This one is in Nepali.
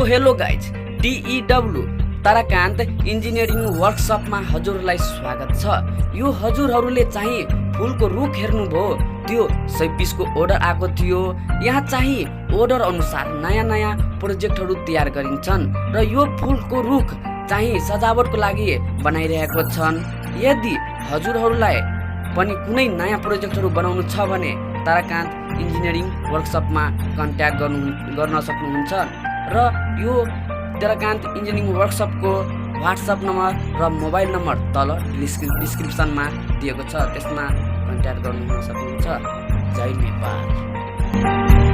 Hello guys, TEW Tarakant engineering वर्कसपमा हजुरलाई स्वागत छ। यो हजुरहरूले चाहिँ फुलको रुख हेर्नुभयो, त्यो 100 पिसको अर्डर आएको थियो। यहाँ चाहिँ अर्डर अनुसार नयाँ नयाँ प्रोजेक्टहरू तयार गरिन्छन् र यो फुलको रुख चाहिँ सजावटको लागि बनाइरहेको छन्। यदि हजुरहरूलाई पनि कुनै नयाँ प्रोजेक्टहरू बनाउनु छ भने ताराकान्त इन्जिनियरिङ वर्कसपमा कन्ट्याक्ट गर्न सक्नुहुन्छ र यो ताराकान्त इन्जिनियरिङ वर्कसपको WhatsApp नम्बर र मोबाइल नम्बर तल डिस्क्रिप्सनमा दिएको छ, त्यसमा कन्ट्याक्ट गर्न सक्नुहुन्छ। जय नेपाल।